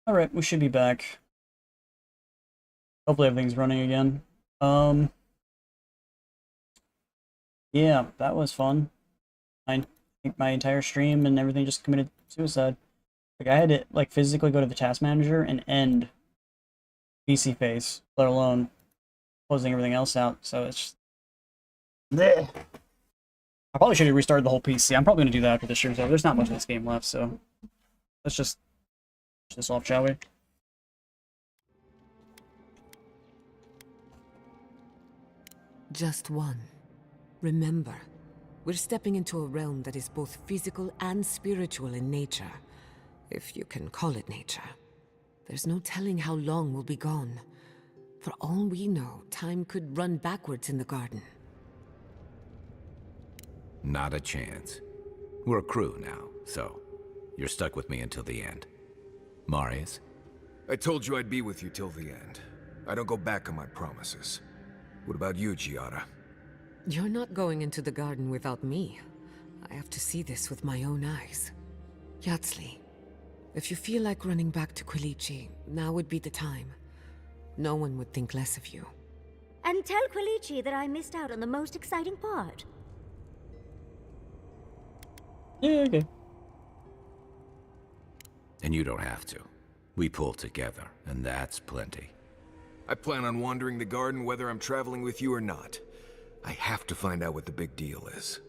Alright, we should be back. Hopefully everything's running again. Um, yeah, that was fun. I think my entire stream and everything just committed suicide. Like, I had to, like, physically go to the task manager and end PC face, let alone closing everything else out, so it's just... Bleh. I probably should have restarted the whole PC. I'm probably going to do that after this stream's over. There's not much of this game left, so... Let's just finish this off, shall we? Just one. Remember, we're stepping into a realm that is both physical and spiritual in nature, if you can call it nature. There's no telling how long we'll be gone. For all we know, time could run backwards in the garden. Not a chance. We're a crew now, so you're stuck with me until the end. Marius? I told you I'd be with you till the end. I don't go back on my promises. What about you, Giada? You're not going into the garden without me. I have to see this with my own eyes. Yatsli, if you feel like running back to Quilichi, now would be the time. No one would think less of you. And tell Quilichi that I missed out on the most exciting part. Yeah, okay. And you don't have to. We pull together, and that's plenty. I plan on wandering the garden whether I'm traveling with you or not. I have to find out what the big deal is.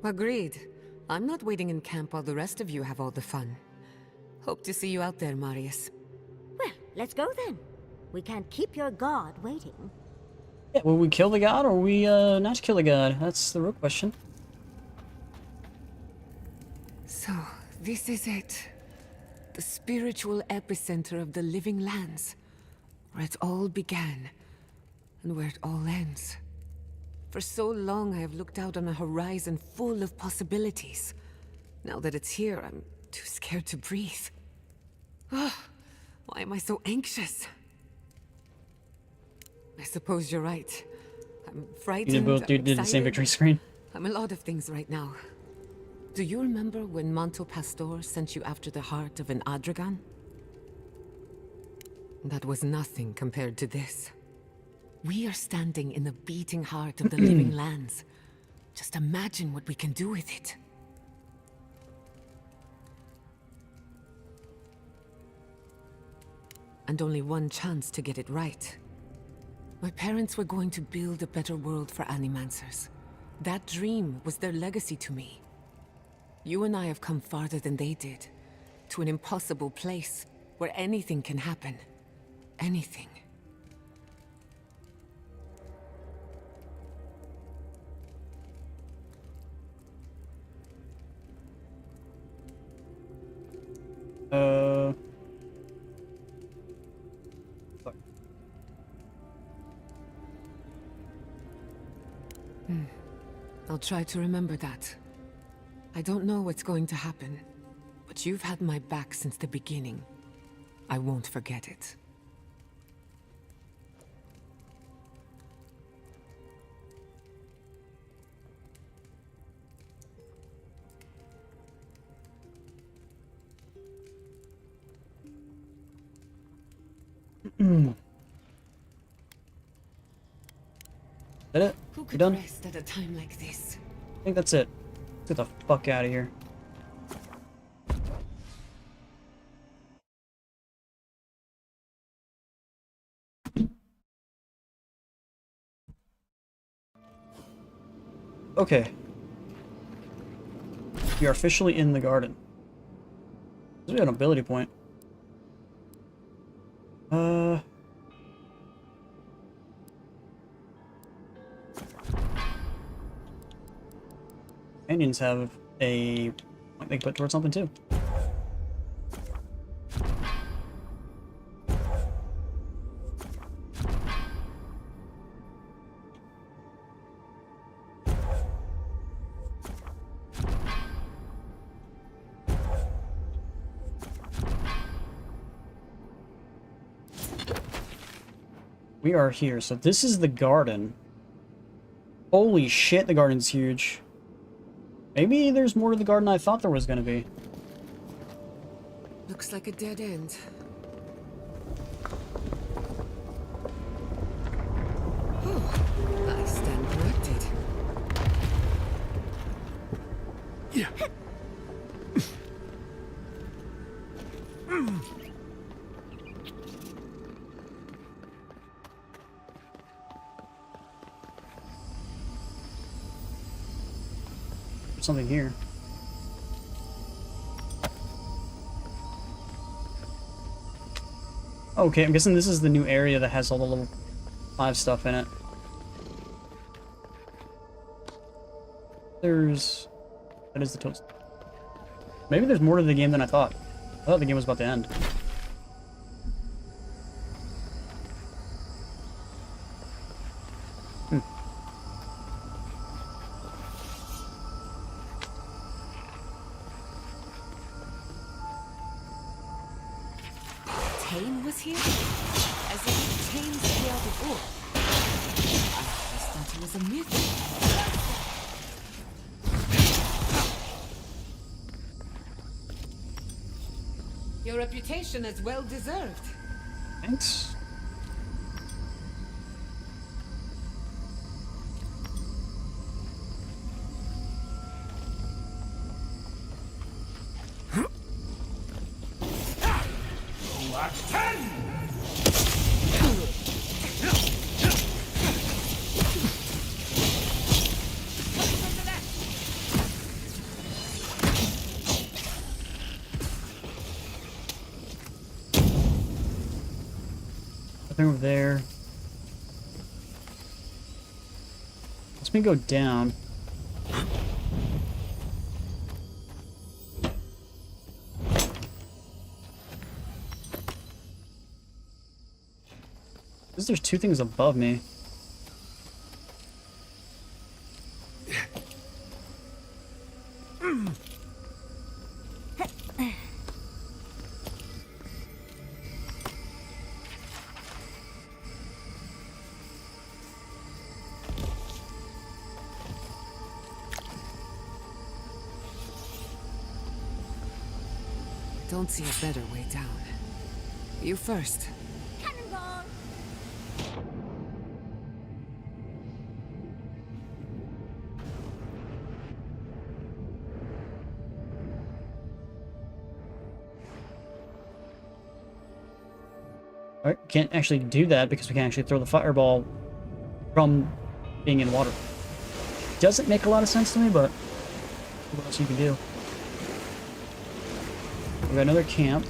Agreed. I'm not waiting in camp while the rest of you have all the fun. Hope to see you out there, Marius. Well, let's go then. We can't keep your god waiting. Yeah, will we kill the god or will we not kill the god? That's the real question. So, this is it. The spiritual epicenter of the living lands. Where it all began, and where it all ends. For so long I have looked out on a horizon full of possibilities. Now that it's here, I'm too scared to breathe. Ugh, why am I so anxious? I suppose you're right. I'm frightened, You both did the same excited. victory screen. I'm a lot of things right now. Do you remember when Manto Pastor sent you after the heart of an Adragan? That was nothing compared to this. We are standing in the beating heart of the living lands. Just imagine what we can do with it. And only one chance to get it right. My parents were going to build a better world for Animancers. That dream was their legacy to me. You and I have come farther than they did. To an impossible place where anything can happen. Anything. Fuck. I'll try to remember that. I don't know what's going to happen, but you've had my back since the beginning. I won't forget it. Is that it? Who You could done? rest at a time like this? I think that's it. Get the fuck out of here. Okay. We are officially in the garden. This is an ability point. Companions have a point they can put towards something too. We are here, so this is the garden. Holy shit, the garden's huge. Maybe there's more to the garden I thought there was gonna be. Looks like a dead end. Oh, I stand corrected. Yeah. There's something here. Okay, I'm guessing this is the new area that has all the level 5 stuff in it. That is the toast. Maybe there's more to the game than I thought. I thought the game was about to end. Tane was here? As if Tane's the other book. I always thought he was a myth. Your reputation is well deserved. Thanks. Nothing over there. Let's me go down. There's two things above me. Don't see a better way down. You first. Cannonball! Alright, can't actually do that because we can't actually throw the fireball from being in water. Doesn't make a lot of sense to me, but what else you can do? We got another camp.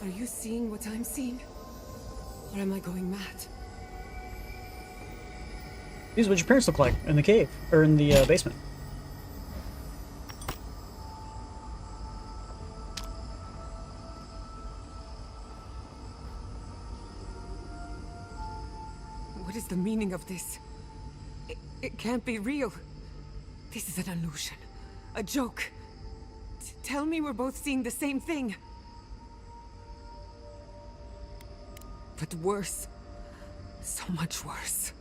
Are you seeing what I'm seeing? Or am I going mad? These are what your parents look like in the cave, or in the basement. What is the meaning of this? It can't be real. This is an illusion. A joke. Tell me we're both seeing the same thing. But worse. So much worse.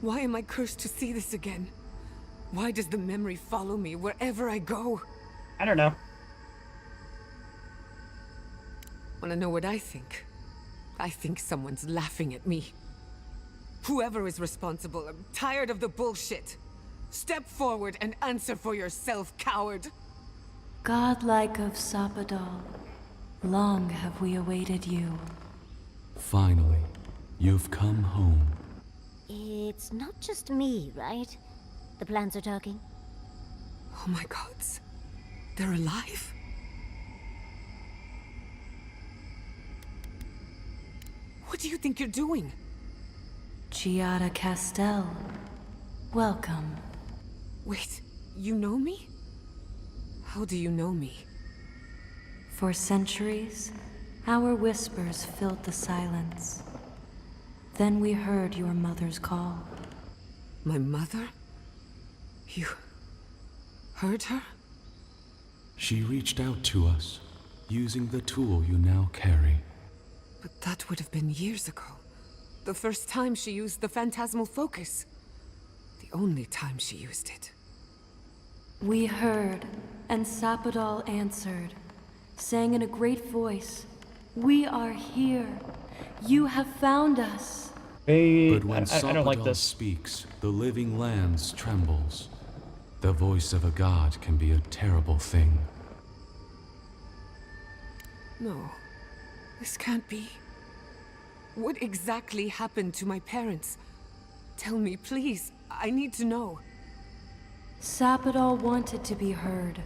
Why am I cursed to see this again? Why does the memory follow me wherever I go? I don't know. Wanna know what I think? I think someone's laughing at me. Whoever is responsible, I'm tired of the bullshit. Step forward and answer for yourself, coward. Godlike of Sapadal, long have we awaited you. Finally, you've come home. It's not just me, right? The plants are talking. Oh my gods. They're alive? What do you think you're doing? Giada Castel, welcome. Wait, you know me? How do you know me? For centuries, our whispers filled the silence. Then we heard your mother's call. My mother? Hurt her? She reached out to us, using the tool you now carry. But that would have been years ago. The first time she used the phantasmal focus. The only time she used it. We heard, and Sapadal answered, saying in a great voice, "We are here. You have found us." Hey, But when I don't like Sapadal this. speaks, the living lands trembles. The voice of a god can be a terrible thing. No. This can't be. What exactly happened to my parents? Tell me, please. I need to know. Sapadal wanted to be heard,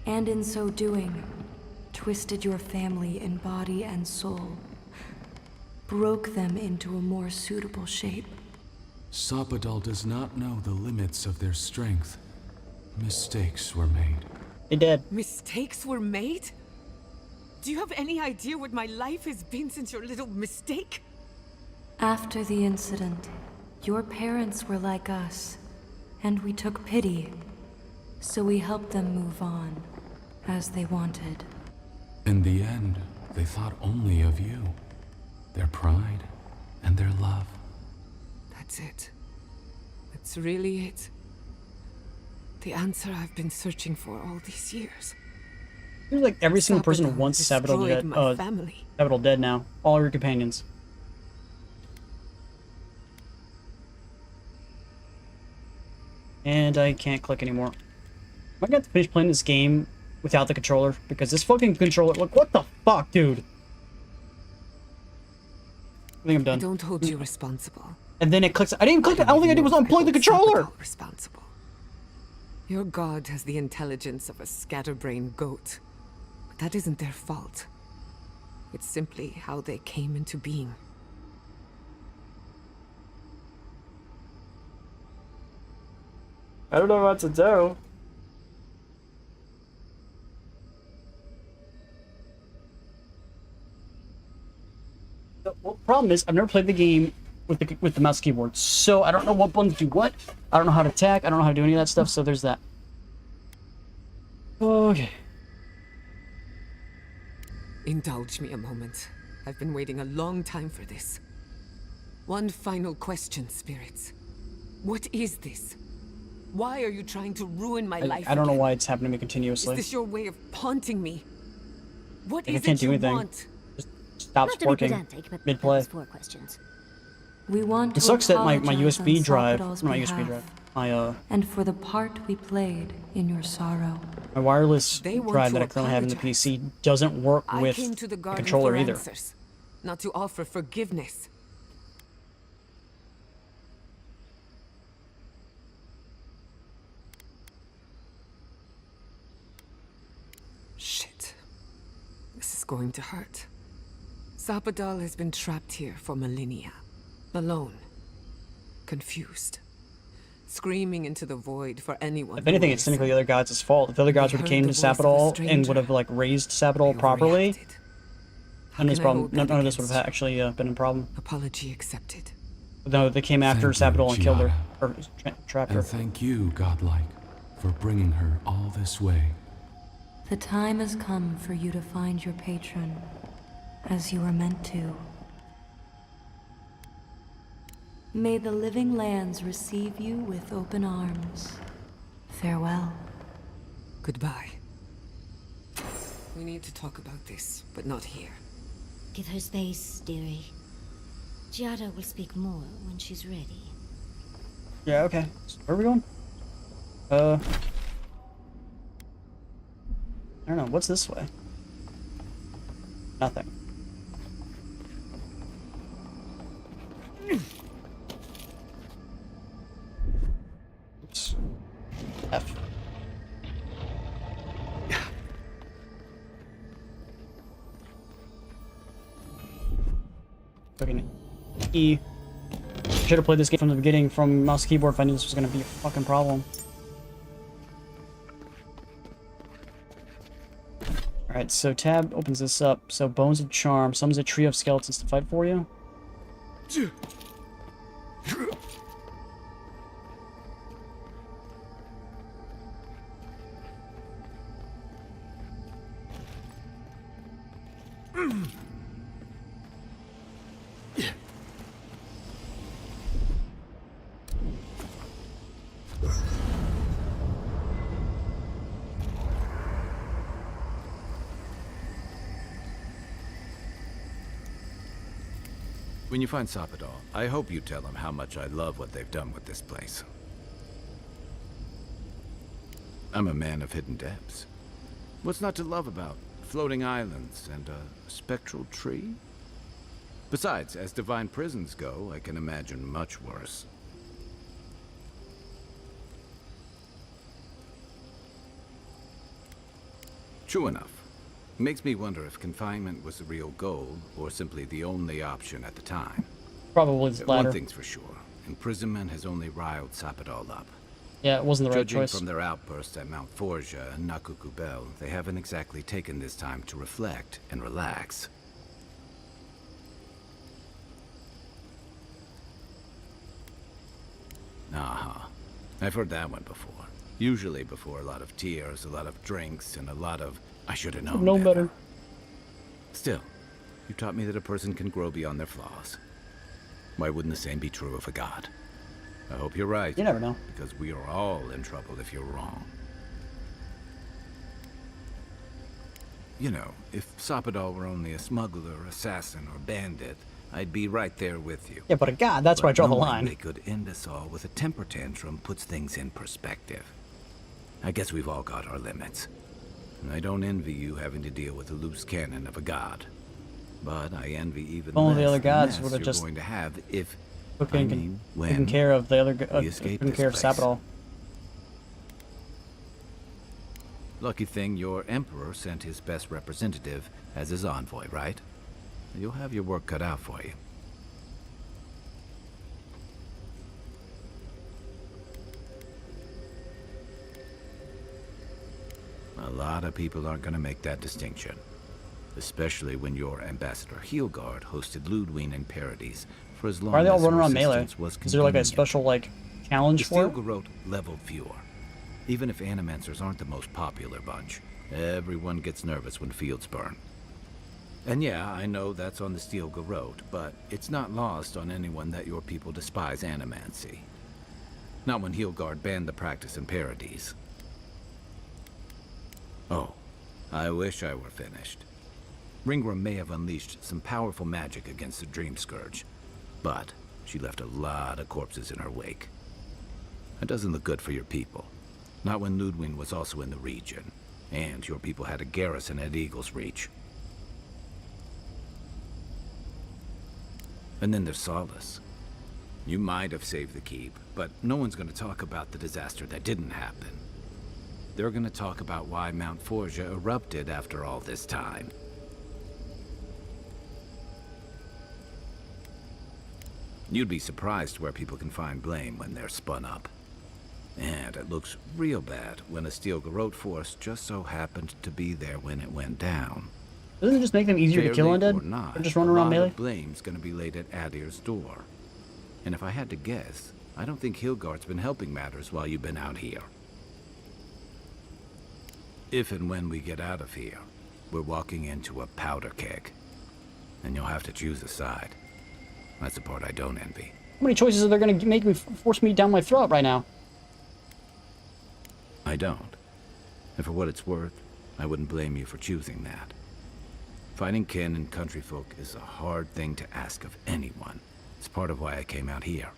and in so doing, twisted your family in body and soul, broke them into a more suitable shape. Sapadal does not know the limits of their strength. Mistakes were made. They dead. Mistakes were made? Do you have any idea what my life has been since your little mistake? After the incident, your parents were like us, and we took pity, so we helped them move on, as they wanted. In the end, they thought only of you, their pride, and their love. That's it. That's really it. The answer I've been searching for all these years. Seems like every single person who Sapadal wants Sapadal destroyed dead. my family. Sapadal dead now. All your companions. And I can't click anymore. Am I gonna have to finish playing this game without the controller? Because this fucking controller, look, what the fuck, dude? I think I'm I done. don't hold you responsible. And then it clicks. I didn't even click it. All I think I did was unplug the hold controller. Sapadal responsible. Your god has the intelligence of a scatterbrained goat. But that isn't their fault. It's simply how they came into being. I don't know what to do. The problem is, I've never played the game with the mouse keyboard, so I don't know what buttons do what. I don't know how to attack. I don't know how to do any of that stuff. So there's that. Okay. Indulge me a moment. I've been waiting a long time for this. One final question, spirits. What is this? Why are you trying to ruin my life I don't know again? why it's happening to me Is continuously. this your way of haunting me? What I is can't it do you anything. want? Stops Not to be working pedantic, but that mid-play. was 4 questions. We want to It sucks that my apologize USB on drive, Sapadal's not my USB behalf, drive, my and for the part we played in your sorrow. my wireless They want drive to that I currently have in the apologize. PC doesn't work I with came to the the garden controller for either. answers, not to offer forgiveness. Shit. This is going to hurt. Sapadal has been trapped here for millennia. Alone. Confused. Screaming into the void for anyone. If anything, who it's will technically the listen. other gods' fault. If the other gods They would have heard came the to voice of a Sapadal and stranger. would have like raised Sapadal They properly, overreacted. How and this can I problem, hold none that of this would have against you? actually been a problem. Apology accepted. No, they came after Thank you, Sapadal and killed her, Giada. or trapped her. And thank you, godlike, for bringing her all this way. The time has come for you to find your patron, as you were meant to. May the living lands receive you with open arms. Farewell. Goodbye. We need to talk about this, but not here. Give her space, dearie. Giada will speak more when she's ready. Yeah, okay. So where are we going? I don't know. What's this way? Nothing. Oops. F. Fucking E. Should have played this game from the beginning from mouse keyboard if I knew this was gonna be a fucking problem. Alright, so tab opens this up. So Bones of Charm summons a trio of skeletons to fight for you. When you find Sapadal, I hope you tell him how much I love what they've done with this place. I'm a man of hidden depths. What's not to love about floating islands and a spectral tree? Besides, as divine prisons go, I can imagine much worse. True enough. Makes me wonder if confinement was the real goal, or simply the only option at the time. Probably the latter. One thing's for sure. Imprisonment has only riled Sapadal up. Yeah, it wasn't the right Judging choice. from their outbursts at Mount Forja and Nakukubel, they haven't exactly taken this time to reflect and relax. Uh-huh. I've heard that one before. Usually before a lot of tears, a lot of drinks, and a lot of, I should have known No better. Still, you taught me that a person can grow beyond their flaws. Why wouldn't the same be true of a god? I hope you're right. You never know. Because we are all in trouble if you're wrong. You know, if Sapadal were only a smuggler, assassin, or bandit, I'd be right there with you. Yeah, but a god, that's where I draw the knowing line. They could end us all with a temper tantrum puts things in perspective. I guess we've all got our limits. And I don't envy you having to deal with the loose cannon of a god. But I envy even Only less the other the gods mess would have you're just going to have if, taken when care of the other, we escape taken this care of place. Sapadal. Lucky thing your emperor sent his best representative as his envoy, right? You'll have your work cut out for you. A lot of people aren't going to make that distinction. Especially when your Ambassador Heelguard hosted Ludwig in Parodies for as long Why are they all as running her around melee? assistance was Is there like a convenient. special like challenge The for Steel it? Garrote leveled fewer. Even if Animancers aren't the most popular bunch, everyone gets nervous when fields burn. And yeah, I know that's on the Steel Garrote, but it's not lost on anyone that your people despise Animancy. Not when Heelguard banned the practice in Parodies. Oh, I wish I were finished. Ringram may have unleashed some powerful magic against the Dream Scourge, but she left a lot of corpses in her wake. That doesn't look good for your people. Not when Ludwig was also in the region, and your people had a garrison at Eagle's Reach. And then there's Solace. You might have saved the keep, but no one's going to talk about the disaster that didn't happen. They're going to talk about why Mount Forja erupted after all this time. You'd be surprised where people can find blame when they're spun up. And it looks real bad when a Steel Garrote force just so happened to be there when it went down. Doesn't it just make them easier to kill Fairly undead? or not, Or just run around a melee? lot of blame's gonna be laid at Adir's door. And if I had to guess, I don't think Heelguard's been helping matters while you've been out here. If and when we get out of here, we're walking into a powder keg. And you'll have to choose a side. That's the part I don't envy. How many choices are they going to make me force me down my throat right now? I don't. And for what it's worth, I wouldn't blame you for choosing that. Fighting kin and country folk is a hard thing to ask of anyone. It's part of why I came out here.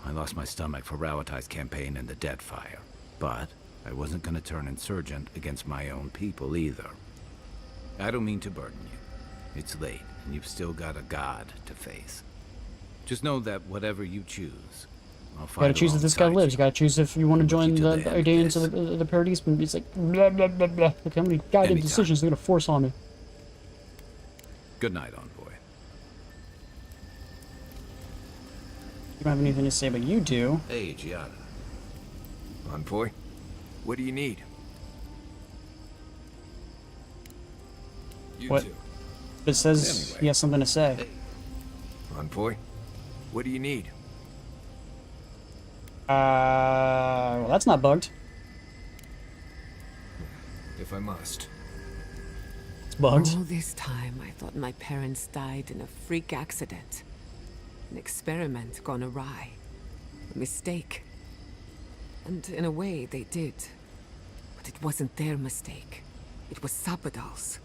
I lost my stomach for Rauatai's campaign in the Deadfire, but I wasn't going to turn insurgent against my own people either. I don't mean to burden you. It's late, and you've still got a god to face. Just know that whatever you choose, I'll You fight gotta choose if this guy alongside lives. You gotta choose if you want to Look join you to the the end of Ardanes this. or the Parodies. And it's like, blah, blah, blah, blah. Look how many guided Anytime. decisions they're gonna force on me. Good night, envoy. You don't have anything to say, but you do. Hey, Giada. Envoy, what do you need? You What? too. But it says Anyway. he has something to say. Envoy, what do you need? Well, that's not bugged. If I must. bugged. All this time, I thought my parents died in a freak accident. An experiment gone awry. A mistake. And in a way, they did. But it wasn't their mistake. It was Sapadal's.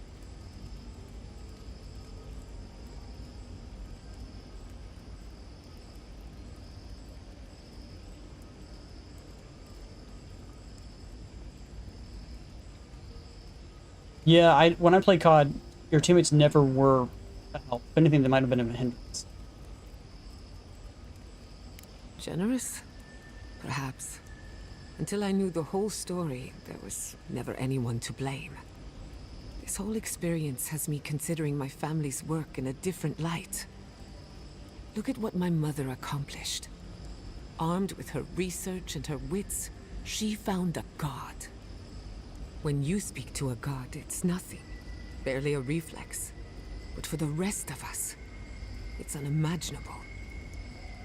Yeah, when I played COD, your teammates never were a help. If anything, they might have been a hindrance. Generous? Perhaps. Until I knew the whole story, there was never anyone to blame. This whole experience has me considering my family's work in a different light. Look at what my mother accomplished. Armed with her research and her wits, she found a god. When you speak to a god, it's nothing. Barely a reflex. But for the rest of us, it's unimaginable.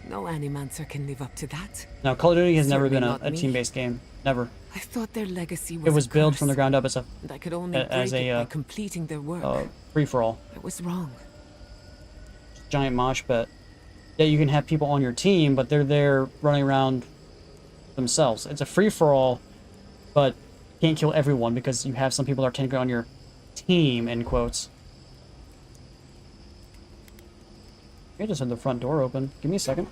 No Animancer can live up to that. Now, Call of Duty has never Certainly been not a me. team-based game. Never. I thought their legacy was It was a built curse, from the ground up as a and I could only as break it a by completing their work. free-for-all. I was wrong. Giant mosh pit. Yeah, you can have people on your team, but they're there running around themselves. It's a free-for-all, but you can't kill everyone because you have some people that are technically on your team, in quotes. I just had the front door open. Give me a second.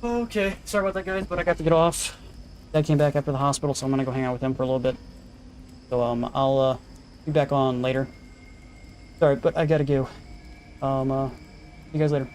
Okay, sorry about that, guys, but I got to get off. Dad came back after the hospital, so I'm gonna go hang out with him for a little bit. So, I'll, be back on later. Sorry, but I gotta go. See you guys later.